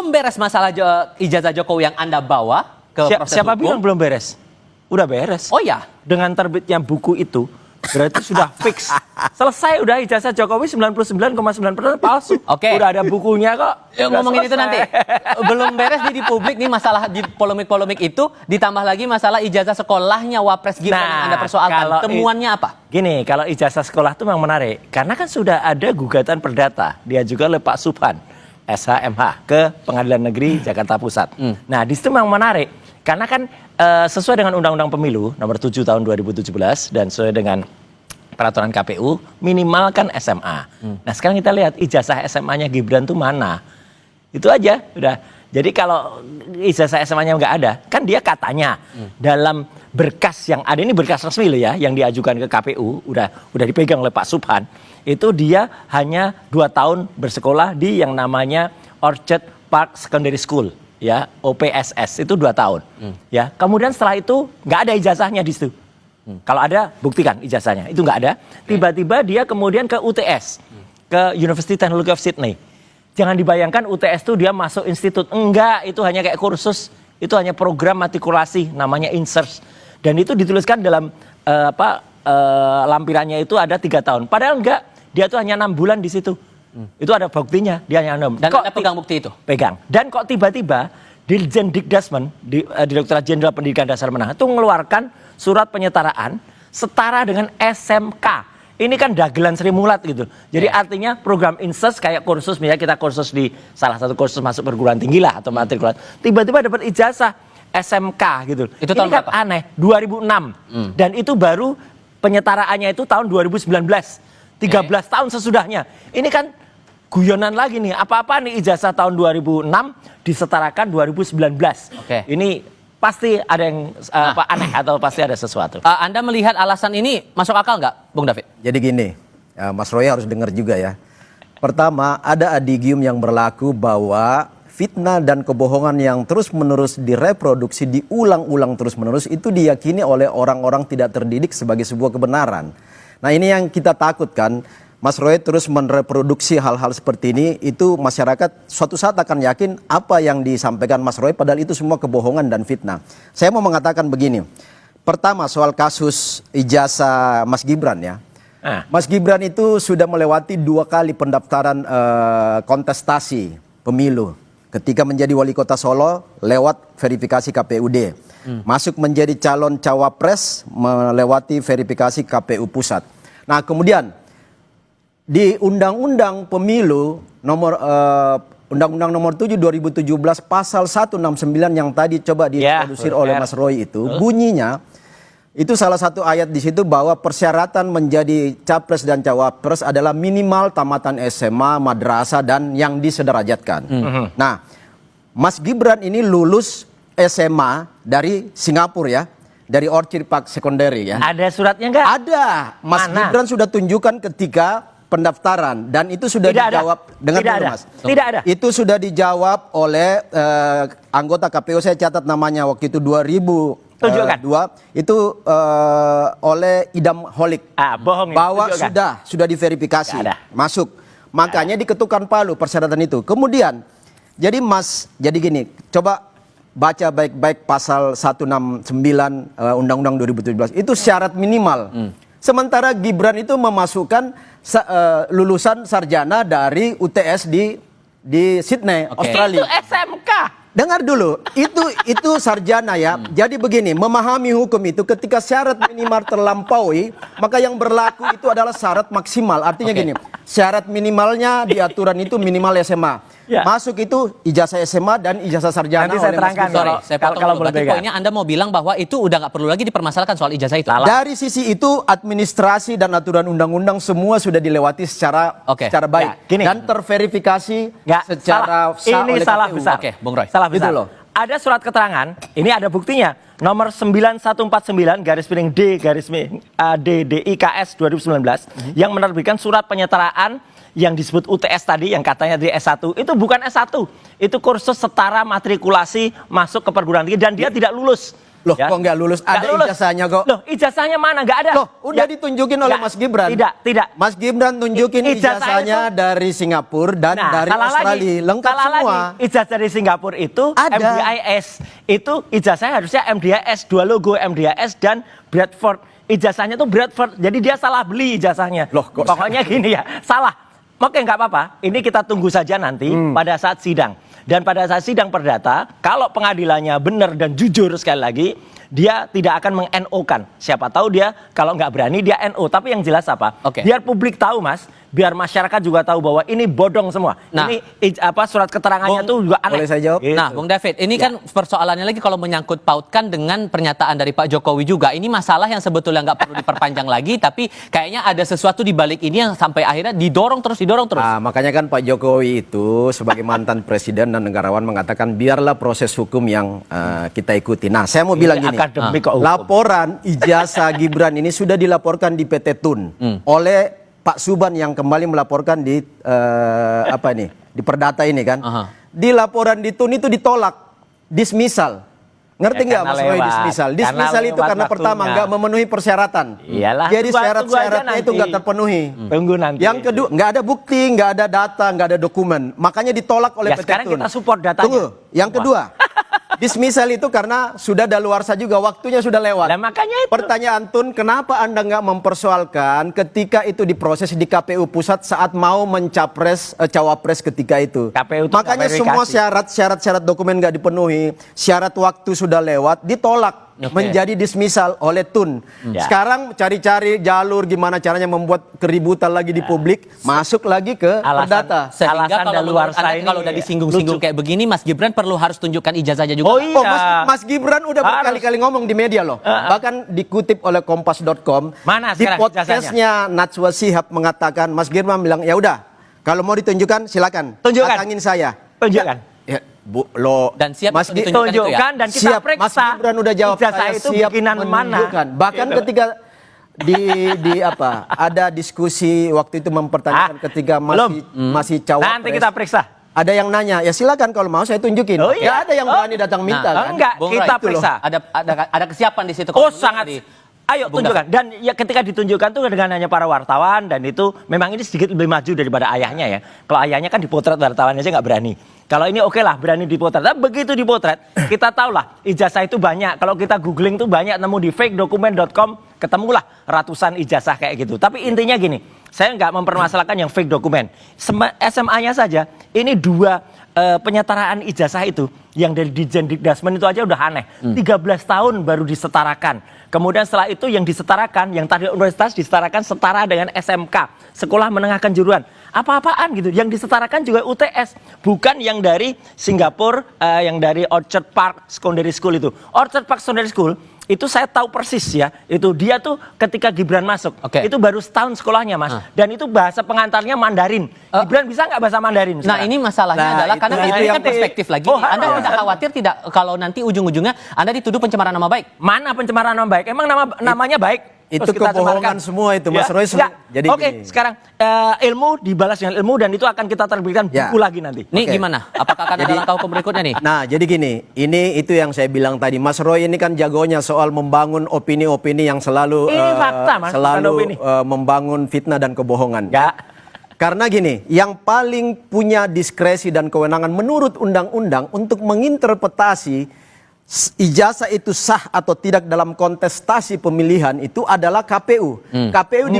belum beres masalah ijazah Jokowi yang Anda bawa ke proses Siapa hukum. bilang belum beres? Udah beres. Oh ya, Dengan terbitnya buku itu berarti sudah fix. Selesai udah ijazah Jokowi 99,9% palsu. Oke. Udah ada bukunya kok. yuk Udah ngomongin itu selesai. nanti. Belum beres di publik nih masalah di polemik-polemik itu, ditambah lagi masalah ijazah sekolahnya Wapres Gibran yang Anda persoalkan. kalau Temuannya apa? Gini, kalau ijazah sekolah itu memang menarik. Karena kan sudah ada gugatan perdata. Diajukan oleh Pak Subhan, SHMH, ke Pengadilan Negeri Jakarta Pusat. Nah, di situ memang menarik. Karena kan sesuai dengan Undang-Undang Pemilu nomor 7 tahun 2017 dan sesuai dengan peraturan KPU minimal kan SMA. Nah, sekarang kita lihat ijazah SMA-nya Gibran tuh mana. Itu aja, udah. Jadi kalau ijazah SMA-nya nggak ada, kan dia katanya dalam berkas yang ada, ini berkas resmi loh ya, yang diajukan ke KPU, udah dipegang oleh Pak Subhan, itu dia hanya 2 tahun bersekolah di yang namanya Orchard Park Secondary School, ya, OPSS, itu 2 tahun. Ya, kemudian setelah itu nggak ada ijazahnya di situ. Kalau ada, buktikan ijazahnya. Itu nggak ada. Tiba-tiba dia kemudian ke UTS, ke University Technology of Sydney. Jangan dibayangkan UTS itu dia masuk institut. Enggak, itu hanya kayak kursus. Itu hanya program matrikulasi, namanya INSERS. Dan itu dituliskan dalam lampirannya itu ada 3 tahun. Padahal enggak, dia tuh hanya 6 bulan di situ. Itu ada buktinya, dia hanya 6. Dan Anda pegang bukti itu? Pegang. Dan kok tiba-tiba Dirjen Dikdasmen, Direktorat Jenderal Pendidikan Dasar Menengah, itu mengeluarkan surat penyetaraan setara dengan SMK. Ini kan dagelan Sri Mulat gitu. Jadi artinya program INSERS kayak kursus, misalnya kita kursus di salah satu kursus masuk perguruan tinggi lah atau matrikulat, tiba-tiba dapat ijazah SMK gitu. Itu ini tahun kan berapa? aneh, 2006. Dan itu baru penyetaraannya itu tahun 2019. 13 tahun sesudahnya. Ini kan guyonan lagi nih. Apa-apa nih ijazah tahun 2006 disetarakan 2019. Oke. Ini pasti ada yang aneh atau pasti ada sesuatu. Anda melihat alasan ini masuk akal nggak, Bung David? Jadi gini, Mas Roy harus dengar juga ya. Pertama, ada adigium yang berlaku bahwa fitnah dan kebohongan yang terus-menerus direproduksi, diulang-ulang terus-menerus, itu diyakini oleh orang-orang tidak terdidik sebagai sebuah kebenaran. Nah, ini yang kita takutkan. Mas Roy terus mereproduksi hal-hal seperti ini, itu masyarakat suatu saat akan yakin apa yang disampaikan Mas Roy, padahal itu semua kebohongan dan fitnah. Saya mau mengatakan begini. Pertama, soal kasus ijazah Mas Gibran ya. Mas Gibran itu sudah melewati 2 kali pendaftaran kontestasi pemilu. Ketika menjadi wali kota Solo, lewat verifikasi KPUD. Masuk menjadi calon cawapres, melewati verifikasi KPU Pusat. Nah, kemudian di Undang-Undang Pemilu Undang-Undang nomor 7 2017 pasal 169 yang tadi coba diintrodusir oleh Mas Roy itu, bunyinya itu salah satu ayat di situ bahwa persyaratan menjadi capres dan cawapres adalah minimal tamatan SMA, madrasah dan yang disederajatkan. Nah, Mas Gibran ini lulus SMA dari Singapura ya. Dari Orchard Park Secondary ya. Ada suratnya nggak? Ada. Mas Gibran sudah tunjukkan ketika pendaftaran dan itu sudah dijawab dengan Mas. Tidak ada. Itu sudah dijawab oleh anggota KPU, saya catat namanya waktu itu 2002 itu oleh Idam Holik. Bohong. Bahwa sudah diverifikasi. Masuk. Makanya diketukkan palu persyaratan itu. Kemudian jadi gini, coba baca baik-baik pasal 169 Undang-Undang 2017. Itu syarat minimal. Sementara Gibran itu memasukkan lulusan sarjana dari UTS di Sydney, Australia. Itu SMK. Dengar dulu, itu sarjana ya. Jadi begini, memahami hukum itu ketika syarat minimal terlampaui, maka yang berlaku itu adalah syarat maksimal. Artinya gini, syarat minimalnya di aturan itu minimal SMA. Masuk itu ijazah SMA dan ijazah sarjana. Nanti saya terangkan kalau berarti poinnya Anda mau bilang bahwa itu udah nggak perlu lagi dipermasalahkan soal ijazah itu. Dari sisi itu administrasi dan aturan undang-undang semua sudah dilewati secara baik dan terverifikasi secara sah ini oleh salah KPU. besar. Bung Roy. Salah besar. Gitu loh. Ada surat keterangan, ini ada buktinya. Nomor 9149/DDIKS 2019 yang menerbitkan surat penyetaraan yang disebut UTS tadi, yang katanya di S1, itu bukan S1. Itu kursus setara matrikulasi masuk ke perguruan tinggi dan dia tidak lulus. Loh, kok nggak lulus? Ada ijazahnya kok. Loh, ijazahnya mana? Nggak ada. Loh, udah ditunjukin oleh Mas Gibran. Tidak. Mas Gibran tunjukin ijazahnya dari Singapura dan dari Australia. Lengkap semua. Ijazah dari Singapura itu Ada. MDIS. Itu ijazahnya harusnya MDIS, 2 logo MDIS dan Bradford. Ijazahnya tuh Bradford. Jadi dia salah beli ijazahnya. Loh, kok pokoknya gini ya, salah. Oke, nggak apa-apa. Ini kita tunggu saja nanti pada saat sidang. Dan pada saat sidang perdata, kalau pengadilannya benar dan jujur sekali lagi, dia tidak akan meng-NO-kan. Siapa tahu dia kalau nggak berani dia NO. Tapi yang jelas apa? Biar publik tahu, Mas. Biar masyarakat juga tahu bahwa ini bodong semua. Nah, ini surat keterangannya tuh juga aneh. Boleh saya jawab? Gitu. Nah, Bung David, ini kan persoalannya lagi kalau menyangkut pautkan dengan pernyataan dari Pak Jokowi juga. Ini masalah yang sebetulnya nggak perlu diperpanjang lagi, tapi kayaknya ada sesuatu di balik ini yang sampai akhirnya didorong terus. Nah, makanya kan Pak Jokowi itu sebagai mantan presiden dan negarawan mengatakan biarlah proses hukum yang kita ikuti. Nah, saya mau bilang gini, laporan ijazah Gibran ini sudah dilaporkan di PT Tun oleh Pak Suban yang kembali melaporkan di di Perdata ini kan. Di laporan di Tun itu ditolak, dismisal. Ngerti nggak Mas Roy dismisal? Dismisal itu karena pertama nggak memenuhi persyaratan. Iyalah. Jadi syarat-syaratnya itu nggak terpenuhi. Tunggu nanti. Yang kedua, nggak ada bukti, nggak ada data, nggak ada dokumen. Makanya ditolak oleh PT Tun. Sekarang kita support datanya. Tunggu. Yang kedua, dismisal itu karena sudah daluarsa juga, waktunya sudah lewat. Nah, makanya itu. Pertanyaan Tun, kenapa Anda nggak mempersoalkan ketika itu diproses di KPU Pusat saat mau mencapres cawapres ketika itu? KPU itu makanya semua syarat dokumen nggak dipenuhi, syarat waktu sudah lewat, ditolak. Menjadi dismisal oleh Tun. Sekarang cari-cari jalur gimana caranya membuat keributan lagi di publik, masuk lagi ke Perdata. Sehingga kalau udah disinggung-singgung kayak begini, Mas Gibran harus tunjukkan ijazahnya juga. Oh iya. Oh, Mas Gibran udah berkali-kali ngomong di media loh. Bahkan dikutip oleh Kompas.com. Mana di podcastnya Najwa Shihab mengatakan, Mas Gibran bilang, ya udah, kalau mau ditunjukkan silakan. Datangin saya. Tunjukkan. Dan siap Mas ditunjukkan itu ya? Dan kita periksa. Mas Gibran udah jawab, saya itu siap bikinan menunjukkan. mana. Bahkan ketika ada diskusi waktu itu mempertanyakan ketika masih cawapres. Nanti kita periksa. Ada yang nanya, ya silakan kalau mau saya tunjukin. Oh, iya. Gak ada yang berani datang minta kan? Enggak, kita periksa. Ada kesiapan di situ. Sangat. Ayo tunjukkan. Dan ya ketika ditunjukkan tuh dengan hanya para wartawan, dan itu memang ini sedikit lebih maju daripada ayahnya ya. Kalau ayahnya kan dipotret wartawan aja nggak berani. Kalau ini oke lah berani dipotret. Tapi begitu dipotret, kita tahu lah ijazah itu banyak. Kalau kita googling tuh banyak, nemu di fakedocument.com ketemulah ratusan ijazah kayak gitu. Tapi intinya gini, saya nggak mempermasalahkan yang fake dokumen. SMA-nya saja, ini 2 penyetaraan ijazah itu yang dari Ditjen Dikdasmen itu aja udah aneh. 13 tahun baru disetarakan. Kemudian setelah itu yang disetarakan, yang tadi universitas disetarakan setara dengan SMK, Sekolah Menengah Kejuruan. Apa-apaan gitu. Yang disetarakan juga UTS, bukan yang dari Singapura, yang dari Orchard Park Secondary School itu. Orchard Park Secondary School itu saya tahu persis ya, itu dia tuh ketika Gibran masuk, itu baru setahun sekolahnya Mas, dan itu bahasa pengantarnya Mandarin. Gibran bisa nggak bahasa Mandarin? Nah ini masalahnya adalah karena itu kan perspektif lagi. Anda tidak khawatir tidak kalau nanti ujung-ujungnya Anda dituduh pencemaran nama baik? Mana pencemaran nama baik? Emang namanya baik? Itu kebohongan semua itu Mas Roy. Jadi oke, sekarang ilmu dibalas dengan ilmu dan itu akan kita terbitkan buku lagi nanti. Ini gimana? Apakah akan ada langkah hukum berikutnya nih? Nah, jadi gini, itu yang saya bilang tadi. Mas Roy ini kan jagonya soal membangun opini-opini yang selalu fakta, Mas, membangun fitnah dan kebohongan. Enggak. Karena gini, yang paling punya diskresi dan kewenangan menurut undang-undang untuk menginterpretasi ijazah itu sah atau tidak dalam kontestasi pemilihan itu adalah KPU. KPU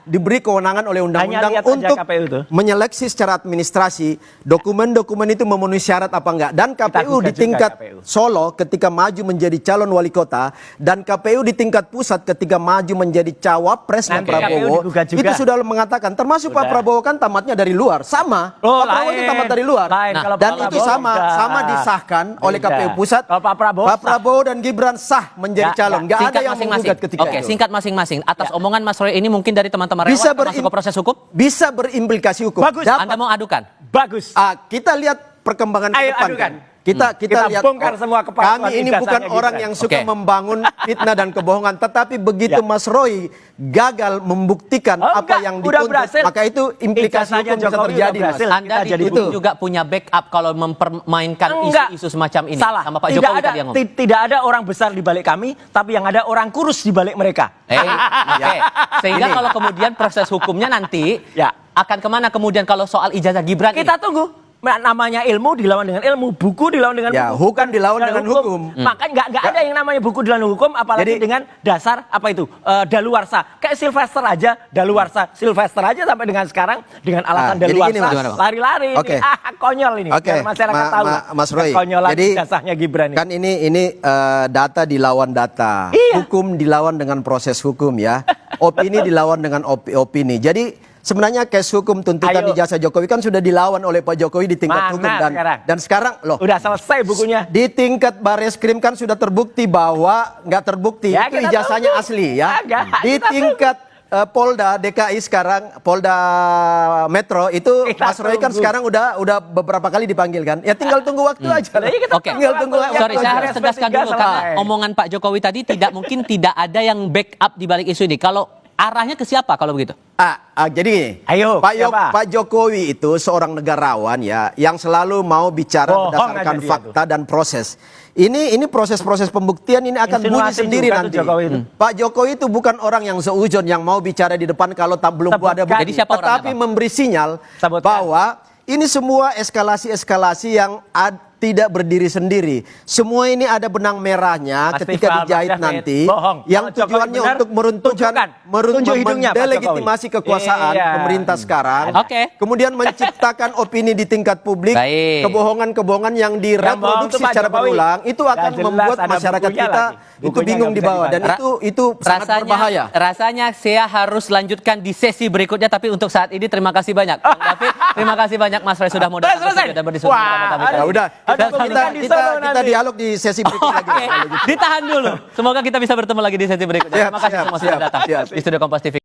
diberi kewenangan oleh undang-undang untuk menyeleksi secara administrasi dokumen-dokumen itu memenuhi syarat apa enggak. Dan KPU di tingkat Solo ketika maju menjadi calon wali kota dan KPU di tingkat pusat ketika maju menjadi cawapresnya Prabowo itu sudah mengatakan, termasuk Pak Prabowo kan tamatnya dari luar, sama. Pak Prabowo itu tamat dari luar. Dan itu sama disahkan oleh KPU Pusat. Pak Prabowo dan Gibran sah menjadi calon. Gak ada yang menggugat ketika itu. Singkat masing-masing. Atas omongan Mas Roy ini mungkin dari teman-teman relawan masuk ke proses hukum? Bisa berimplikasi hukum. Bagus. Anda mau adukan? Bagus. Kita lihat perkembangan ke depan. Adukan. Kita Kita lihat bongkar semua kepalsuan kami ini ijazahnya bukan Gibran. orang yang suka Oke. membangun fitnah dan kebohongan, tetapi begitu Ya. Mas Roy gagal membuktikan Oh, apa enggak, yang udah dituntut, berhasil. maka itu implikasi Ijazahnya hukum bisa Jokowi terjadi, udah Mas. berhasil. Anda Kita di jadi PUN itu. juga punya backup kalau mempermainkan Enggak. isu-isu semacam ini. Salah. Sama Pak Tidak Jokowi ada, tadi yang ngomong. tidak ada orang besar di balik kami, tapi yang ada orang kurus di balik mereka. Oke. Sehingga kalau kemudian proses hukumnya nanti Ya. akan kemana kemudian kalau soal ijazah Gibran Kita tunggu. Namanya ilmu dilawan dengan ilmu, buku dilawan dengan Ya, buku. hukum dilawan dengan hukum. Maka nggak ada yang namanya buku dilawan hukum, apalagi Jadi- dengan dasar apa itu daluarsa. Kayak Sylvester aja, daluarsa. Sylvester aja sampai dengan sekarang dengan alasan jadi gini, Mas. daluarsa, lari-lari. Oke. Ini, konyol ini. Oke, Biar masyarakat tahu. Mas Roy. Konyolan Jadi ijazahnya Gibran ini. kan ini data dilawan data, Iya. hukum dilawan dengan proses hukum ya, opini dilawan dengan opini. Jadi sebenarnya case hukum tuntutan Ayo. ijazah Jokowi kan sudah dilawan oleh Pak Jokowi di tingkat Mana hukum sekarang? dan sekarang loh Udah selesai bukunya. di tingkat Bareskrim kan sudah terbukti bahwa nggak terbukti Ya, itu kita ijazahnya tunggu. asli ya. Agak, Di kita tingkat Polda DKI sekarang, Polda Metro itu Kita Mas Roy kan tunggu. sekarang udah beberapa kali dipanggil kan. Ya tinggal tunggu waktu aja. Nah, iya, kita Oke. Tinggal tunggu waktu Sorry, saya aja. harus tegaskan dulu SP3 karena selesai. omongan Pak Jokowi tadi tidak ada yang backup di balik isu ini. Kalau arahnya ke siapa kalau begitu? Jadi gini, Ayo, siapa? Pak Jokowi itu seorang negarawan ya yang selalu mau bicara Bohong berdasarkan aja dia fakta dan proses. Ini proses-proses pembuktian ini akan bunyi Insinuasi sendiri juga tuh nanti. Jokowi itu. Pak Jokowi itu bukan orang yang seujon yang mau bicara di depan kalau belum Sebutkan. ada bukti. Jadi siapa orangnya, Tetapi Pak? memberi sinyal Sebutkan. bahwa ini semua eskalasi-eskalasi yang tidak berdiri sendiri. Semua ini ada benang merahnya Mas ketika Tifal, dijahit Mas David, nanti bohong. yang Kalau Jokowi tujuannya benar, untuk meruntuhkan tunjukkan. Tunjuk hidungnya, Pak mendelegitimasi Jokowi. kekuasaan Iya. pemerintah sekarang. Oke. Kemudian menciptakan opini di tingkat publik, Baik. kebohongan-kebohongan yang Yang bohong direproduksi tuh Pak secara Jokowi. berulang itu akan Nggak jelas, membuat ada masyarakat bukunya kita lagi. itu Bukunya bingung nggak di bisa bawah dan dibaca. itu sangat berbahaya. Rasanya saya harus lanjutkan di sesi berikutnya, tapi untuk saat ini terima kasih banyak Bang David, terima kasih banyak Mas Roy sudah mau datang ke Selesai. studio dan berdiskusi Wah, bersama kami. Ya udah, Ada kita pemilihan di kita, Solo kita nanti. dialog di sesi berikutnya lagi. Oke, ditahan dulu. Semoga kita bisa bertemu lagi di sesi berikutnya. Siap, Terima kasih siap, semua sudah siap, datang siap. di Studio Kompas TV.